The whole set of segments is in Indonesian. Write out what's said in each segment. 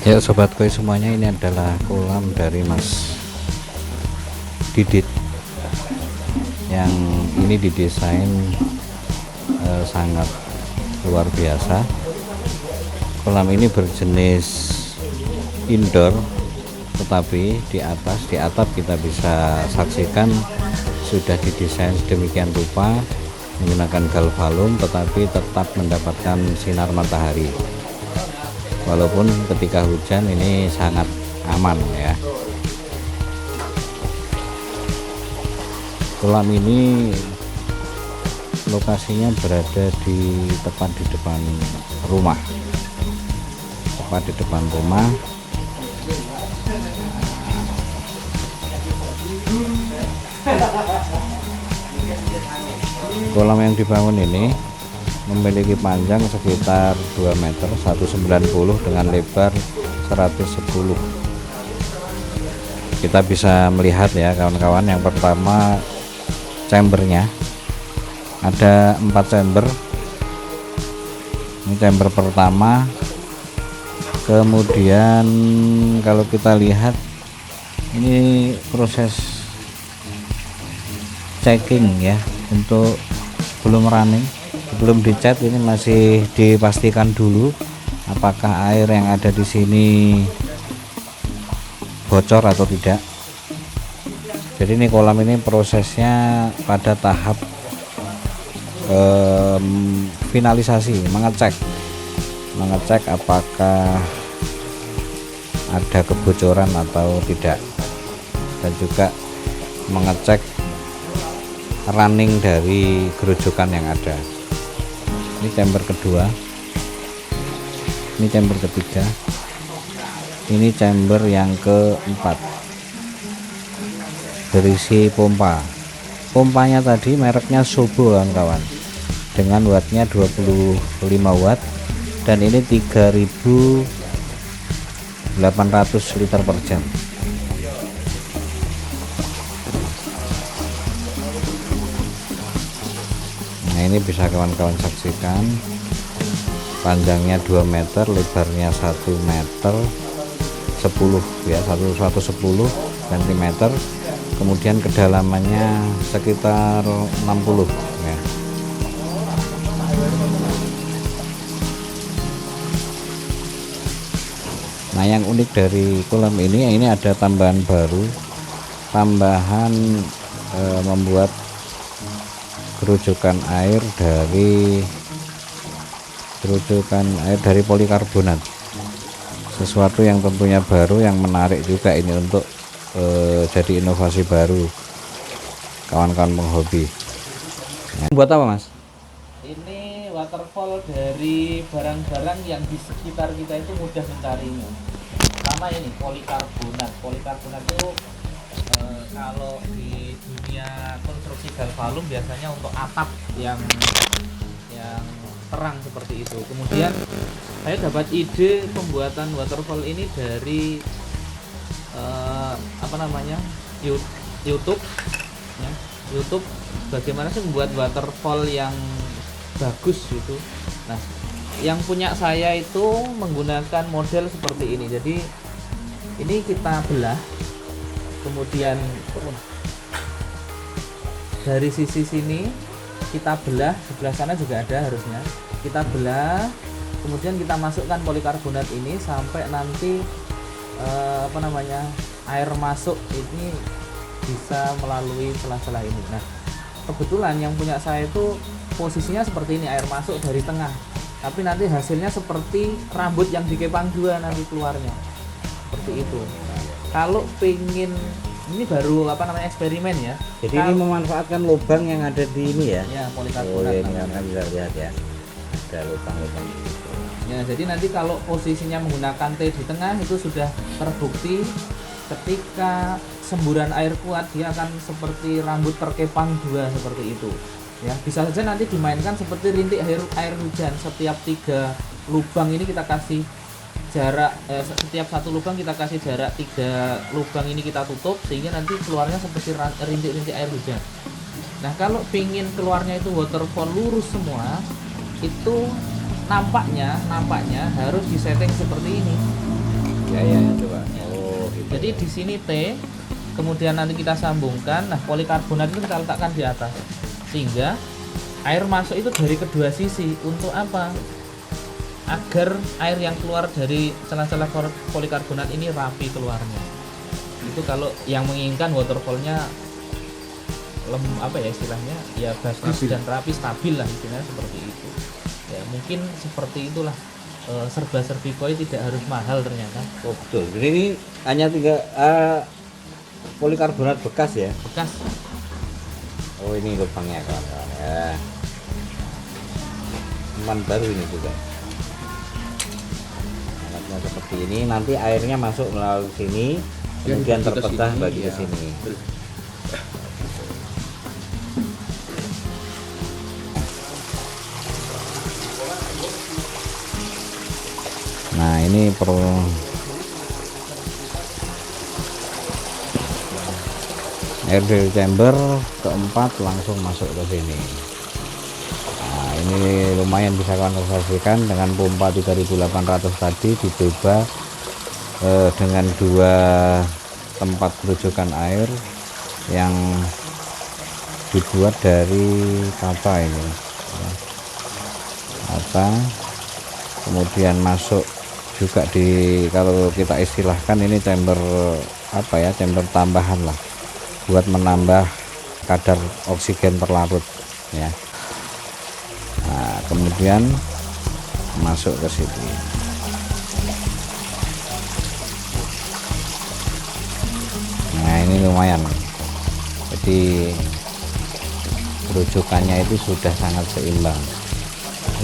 Ya sobat koi semuanya, ini adalah kolam dari Mas Didit yang ini didesain sangat luar biasa. Kolam ini berjenis indoor, tetapi di atap kita bisa saksikan sudah didesain sedemikian rupa menggunakan galvalum, tetapi tetap mendapatkan sinar matahari. Walaupun ketika hujan ini sangat aman ya. Kolam ini lokasinya berada tepat di depan rumah. Kolam yang dibangun ini memiliki panjang sekitar 2 meter 190 dengan lebar 110. Kita bisa melihat ya kawan-kawan, yang pertama chambernya ada 4 chamber. Ini chamber pertama. Kemudian kalau kita lihat ini proses checking ya, untuk belum running, belum dicat, ini masih dipastikan dulu apakah air yang ada di sini bocor atau tidak. Jadi ini kolam ini prosesnya pada tahap finalisasi, mengecek apakah ada kebocoran atau tidak, dan juga mengecek running dari gerojokan yang ada. Ini chamber kedua, ini chamber ketiga, ini chamber yang keempat, berisi pompanya tadi mereknya Sobo kawan-kawan, dengan wattnya 25 watt, dan ini 3.800 liter per jam. Nah ini bisa kawan-kawan saksikan, panjangnya 2 meter, lebarnya 1 meter 10 ya, 110 cm, kemudian kedalamannya sekitar 60 ya. Nah yang unik dari kolam ini ada tambahan baru, membuat kerujukan air dari polikarbonat, sesuatu yang tentunya baru, yang menarik juga ini untuk jadi inovasi baru kawan-kawan penghobi. Nah, buat apa Mas? Ini waterfall dari barang-barang yang di sekitar kita itu mudah mencarinya. Pertama ini polikarbonat itu kalau di dunia konstruksi galvalum biasanya untuk atap yang terang seperti itu. Kemudian saya dapat ide pembuatan waterfall ini dari YouTube ya. YouTube bagaimana sih membuat waterfall yang bagus gitu. Nah, yang punya saya itu menggunakan model seperti ini. Jadi ini kita belah, kemudian dari sisi sini kita belah, sebelah sana juga ada harusnya. Kita belah, kemudian kita masukkan polikarbonat ini sampai nanti air masuk ini bisa melalui celah-celah ini. Nah, kebetulan yang punya saya itu posisinya seperti ini, air masuk dari tengah, tapi nanti hasilnya seperti rambut yang dikepang dua nanti keluarnya seperti itu. Nah, kalau pengen, ini baru eksperimen ya. Jadi ini memanfaatkan lubang yang ada di ini ya. Ya, polikarbonat. Ini kan bisa lihat ya, ada lubang-lubang. Ya, jadi nanti kalau posisinya menggunakan T di tengah itu sudah terbukti ketika semburan air kuat dia akan seperti rambut terkepang dua seperti itu. Ya, bisa saja nanti dimainkan seperti rintik air hujan. Setiap 3 lubang ini kita kasih jarak setiap satu lubang kita kasih jarak 3 lubang ini kita tutup sehingga nanti keluarnya seperti rintik-rintik air hujan. Nah kalau pingin keluarnya itu waterfall lurus semua, itu nampaknya harus disetting seperti ini. Ya coba. Oh gitu. Jadi di sini T, kemudian nanti kita sambungkan. Nah polikarbonat itu kita letakkan di atas sehingga air masuk itu dari kedua sisi. Untuk apa? Agar air yang keluar dari celah-celah polikarbonat ini rapi keluarnya. Itu kalau yang menginginkan waterfallnya apa ya istilahnya, ya bagus dan rapi, stabil lah istilahnya seperti itu. Ya mungkin seperti itulah, serba-serbi koi tidak harus mahal ternyata. Oh betul. Jadi ini hanya 3 polikarbonat bekas ya? Bekas. Oh ini lubangnya kawan-kawan ya. Cuman baru ini juga. Alatnya seperti ini, nanti airnya masuk melalui sini, kemudian terpecah bagi ke sini. Nah ini perlu air dari chamber keempat langsung masuk ke sini. Nah ini lumayan bisa kalian observasikan dengan pompa 3800 tadi dicoba dengan 2 tempat rujukan air yang dibuat dari kapa ini kapa, kemudian masuk juga di, kalau kita istilahkan ini chamber apa ya, chamber tambahan lah buat menambah kadar oksigen terlarut ya. Nah kemudian masuk ke sini. Nah ini lumayan, jadi rujukannya itu sudah sangat seimbang.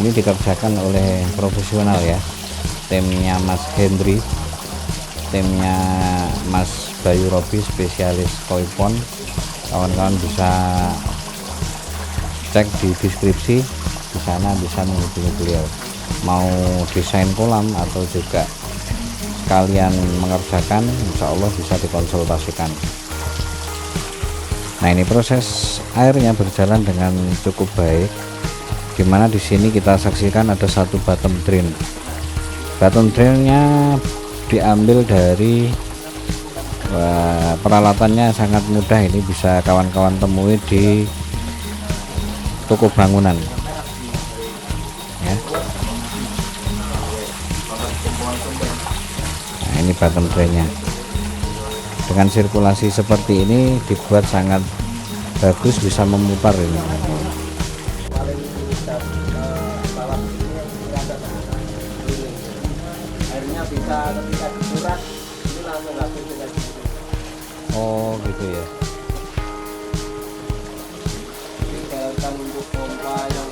Ini dikerjakan oleh profesional ya, timnya Mas Hendri, timnya Mas Bayu Robi, spesialis koi pond. Kawan-kawan bisa cek di deskripsi, di sana bisa menghubungi beliau mau desain kolam atau juga kalian mengerjakan, insya Allah bisa dikonsultasikan. Nah ini proses airnya berjalan dengan cukup baik, dimana di sini kita saksikan ada satu bottom drain. Bottom drainnya diambil dari peralatannya sangat mudah, ini bisa kawan-kawan temui di toko bangunan ya. Nah ini bottom drainnya dengan sirkulasi seperti ini dibuat sangat bagus, bisa memutar ini. Airnya bisa ketika dikuras ini langsung habis dengan gitu. Oh gitu ya. Jadi jalankan untuk pompa yang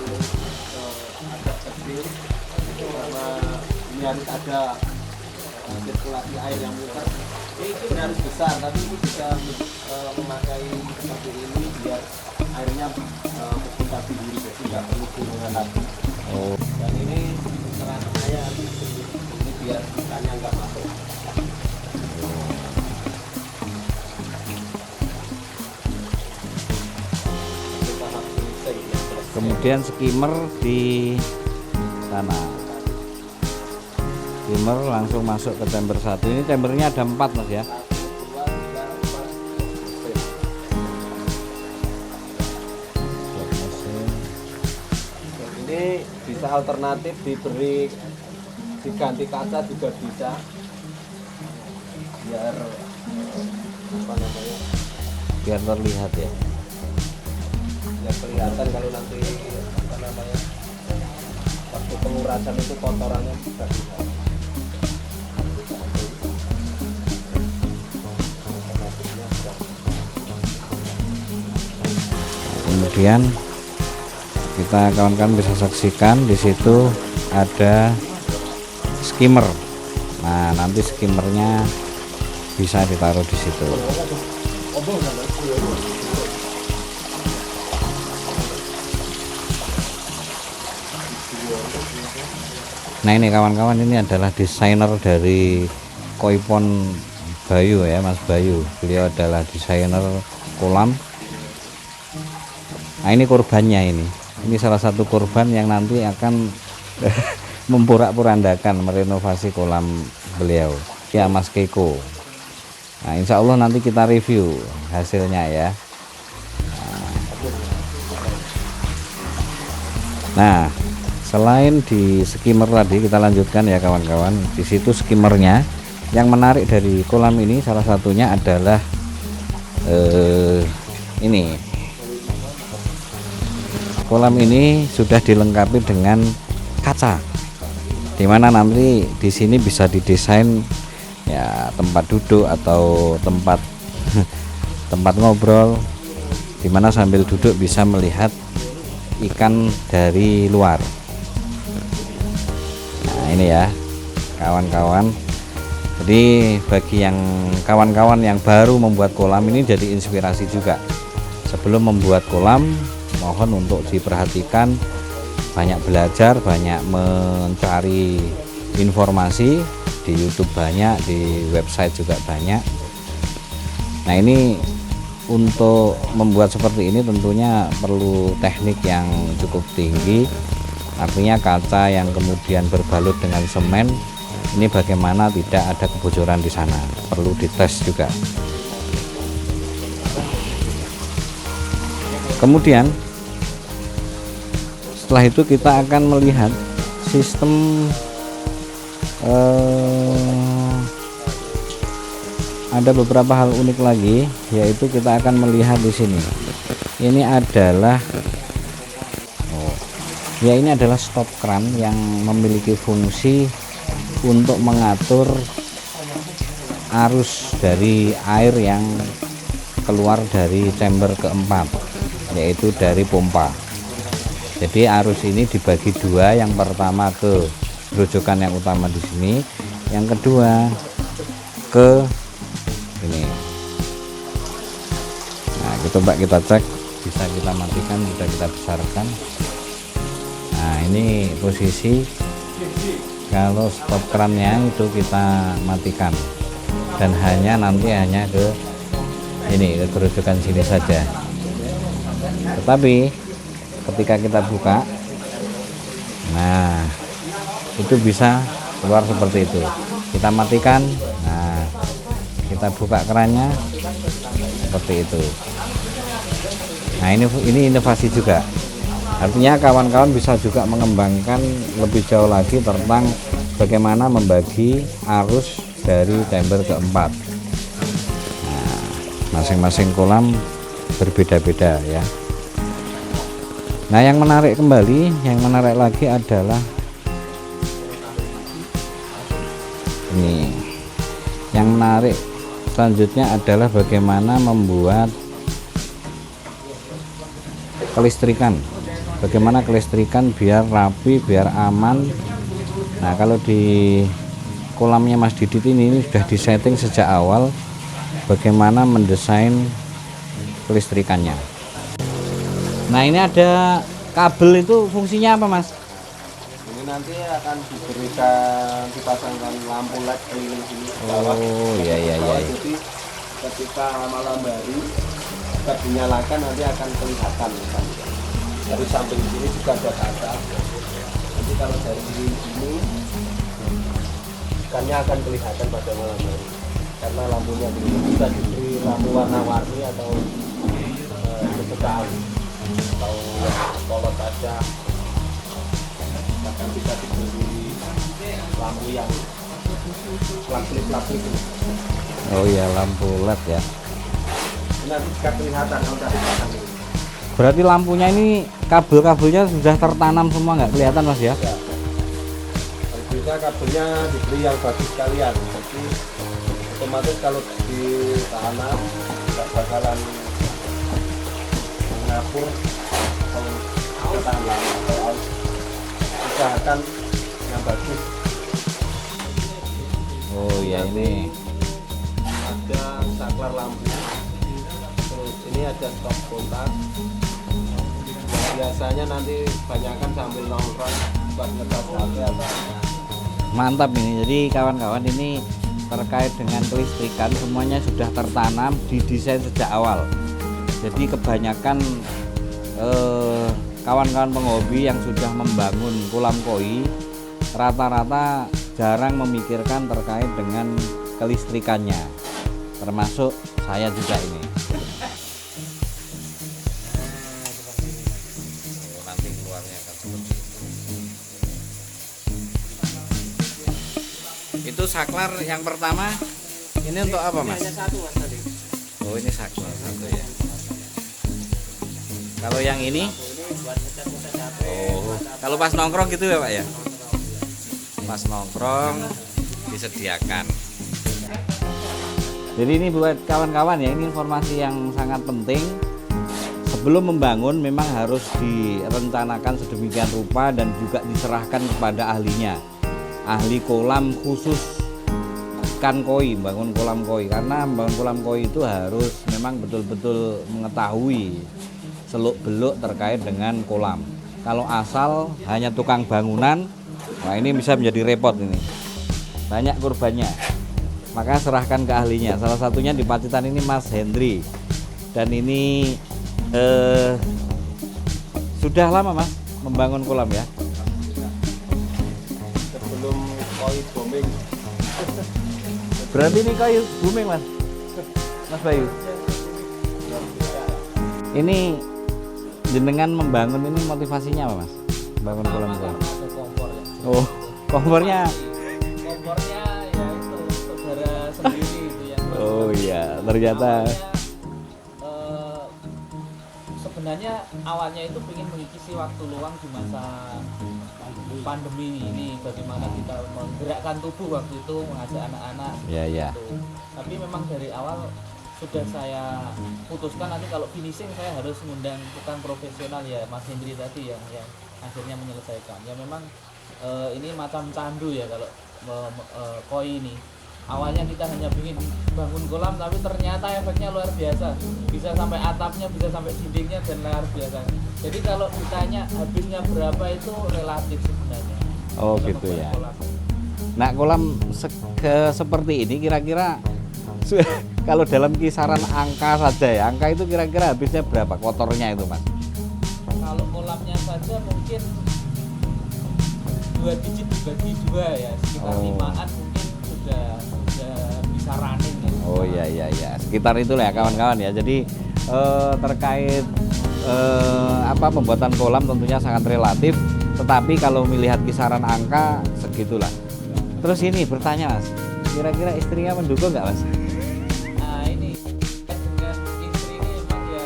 agak kecil itu karena ini harus ada sirkulasi air yang muter. Ini harus besar, tapi ini bisa memakai seperti ini biar airnya berputar sendiri, jadi nggak perlu gulungan lagi. Oh. Dan ini terang saya ini biar ikannya nggak masuk. Kemudian skimmer di sana, skimmer langsung masuk ke chamber 1. Ini chambernya ada 4 mas ya. Ini bisa alternatif diberi, diganti kaca juga bisa, biar apa namanya, Biar terlihat ya. biar kelihatan kalau nanti apa namanya waktu pengurasan itu kotorannya bisa dilihat. Kemudian kita kawan-kawan bisa saksikan di situ ada skimmer. Nah nanti skimmernya bisa ditaruh di situ. Nah ini kawan-kawan, ini adalah desainer dari Koipon Bayu ya, Mas Bayu. Beliau adalah desainer kolam. Nah ini korbannya ini. Ini salah satu korban yang nanti akan memporak-porandakan merenovasi kolam beliau. Ya Mas Keiko. Nah insya Allah nanti kita review hasilnya ya. Nah selain di skimmer tadi, kita lanjutkan ya kawan-kawan. Di situ skimmernya, yang menarik dari kolam ini salah satunya adalah ini. Kolam ini sudah dilengkapi dengan kaca, dimana nanti di sini bisa didesain ya tempat duduk atau tempat tempat ngobrol, dimana sambil duduk bisa melihat ikan dari luar. Nah ini ya kawan-kawan, jadi bagi yang kawan-kawan yang baru membuat kolam ini jadi inspirasi juga. Sebelum membuat kolam, mohon untuk diperhatikan, banyak belajar, banyak mencari informasi di YouTube, banyak di website juga banyak. Nah ini untuk membuat seperti ini tentunya perlu teknik yang cukup tinggi. Artinya kaca yang kemudian berbalut dengan semen ini bagaimana tidak ada kebocoran di sana, perlu dites juga. Kemudian setelah itu kita akan melihat sistem ada beberapa hal unik lagi, yaitu kita akan melihat di sini. Ini adalah ini adalah stop kran yang memiliki fungsi untuk mengatur arus dari air yang keluar dari chamber keempat, yaitu dari pompa. Jadi arus ini dibagi dua, yang pertama ke grojokan yang utama di sini, yang kedua ke ini. Nah coba kita cek, bisa kita matikan, bisa kita besarkan. Nah ini posisi kalau stop krannya itu kita matikan, dan hanya ke ini, ke grojokan sini saja. Tetapi ketika kita buka, nah itu bisa keluar seperti itu. Kita matikan, nah kita buka kerannya seperti itu. Nah ini inovasi juga. Artinya kawan-kawan bisa juga mengembangkan lebih jauh lagi tentang bagaimana membagi arus dari chamber keempat. Nah, masing-masing kolam berbeda-beda ya. Nah yang menarik lagi adalah ini. Yang menarik selanjutnya adalah bagaimana membuat kelistrikan. Bagaimana kelistrikan biar rapi, biar aman. Nah kalau di kolamnya Mas Didit ini sudah disetting sejak awal bagaimana mendesain kelistrikannya. Nah ini ada kabel, itu fungsinya apa Mas? Ini nanti akan dipasangkan lampu LED keliling sini bawah. Oh iya. Jadi ketika malam hari kita dinyalakan nanti akan kelihatan kan. Dari samping sini juga ada kaca. Nanti kalau dari sini ikannya akan kelihatan pada malam hari karena lampunya ini bisa diberi lampu warna-warni atau kesukaan atau polos saja, bahkan bisa diberi lampu yang plak-plak. Oh iya, lampu LED ya. Ini nanti juga kelihatan kalau dari belakang ini. Berarti lampunya ini kabel-kabelnya sudah tertanam semua, nggak kelihatan Mas ya? Ya. Kalau bisa kabelnya diberi yang bagus sekalian, jadi otomatis kalau ditanam tidak bakalan mengapur atau ketanam. Usahakan yang bagus. Oh iya, ini Ada saklar lampu, terus ini ada stop kontak. Biasanya nanti banyakkan sambil nongkrong buat ngecat HP atau mantap ini. Jadi kawan-kawan, ini terkait dengan kelistrikan semuanya sudah tertanam, didesain sejak awal. Jadi kebanyakan kawan-kawan penghobi yang sudah membangun kolam koi rata-rata jarang memikirkan terkait dengan kelistrikannya, termasuk saya juga ini. Nanti keluarnya akan seperti itu. Saklar yang pertama ini untuk apa, Mas? Hanya satu Mas tadi. Oh, ini saklar satu ya. Kalau yang ini? Ini buat ngecat-ngecat HP. Oh, kalau pas nongkrong gitu ya, Pak ya? Pas nongkrong disediakan. Jadi ini buat kawan-kawan ya, ini informasi yang sangat penting. Sebelum membangun memang harus direncanakan sedemikian rupa dan juga diserahkan kepada ahlinya. Ahli kolam khusus ikan koi, bangun kolam koi. Karena bangun kolam koi itu harus memang betul-betul mengetahui seluk-beluk terkait dengan kolam. Kalau asal hanya tukang bangunan, nah ini bisa menjadi repot ini. Banyak korbannya. Maka serahkan ke ahlinya. Salah satunya di Pacitan ini Mas Hendri. Dan ini sudah lama Mas membangun kolam ya? Sebelum koi booming. Berarti ini koi booming Mas? Mas Bayu? Ini jenengan membangun ini motivasinya apa Mas? Bangun kolam kolam. Ada kompor ya. Oh, kompornya. Kompornya ya itu saudara sendiri itu yang Oh iya, ternyata. Sebenarnya awalnya itu ingin mengisi waktu luang di masa pandemi ini, bagaimana kita menggerakkan tubuh waktu itu, mengajak anak-anak. Iya, iya. Gitu. Tapi memang dari awal sudah saya putuskan nanti kalau finishing saya harus mengundang tukang profesional ya, Mas Hendri tadi yang akhirnya menyelesaikan. Ya memang ini macam candu ya kalau koi ini. Awalnya kita hanya ingin bangun kolam, tapi ternyata efeknya luar biasa. Bisa sampai atapnya, bisa sampai dindingnya, dan luar biasa. Jadi kalau ditanya habisnya berapa itu relatif sebenarnya. Oh Kalau gitu membuat ya. kolam. Nah kolam seperti ini kira-kira kalau dalam kisaran angka saja ya, angka itu kira-kira habisnya berapa kotornya itu Mas? Kalau kolamnya saja mungkin 2 digit dibagi 2 ya, sekitar Oh. 5-an mungkin sudah bisa running ya. Oh iya iya iya, sekitar itulah ya kawan-kawan ya. Jadi terkait pembuatan kolam tentunya sangat relatif, tetapi kalau melihat kisaran angka segitulah. Terus ini bertanya Mas, kira-kira istrinya mendukung nggak Mas? Nah ini dengan istri ini memang ya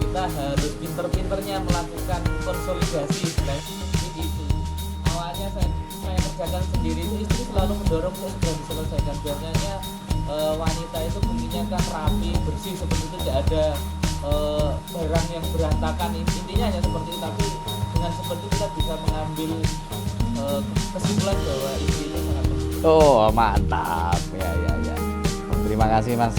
kita harus pinter-pinternya melakukan konsolidasi istilahnya itu. Awalnya saya kerjakan sendiri itu istri selalu mendorong saya segera diselesaikan. Biasanya wanita itu pengennya kan rapi, bersih, seperti itu, tidak ada barang yang berantakan. Intinya hanya seperti itu, tapi dengan seperti itu kita bisa mengambil kesimpulan bahwa istri itu sangat penting. Oh mantap ya ya ya. Terima kasih Mas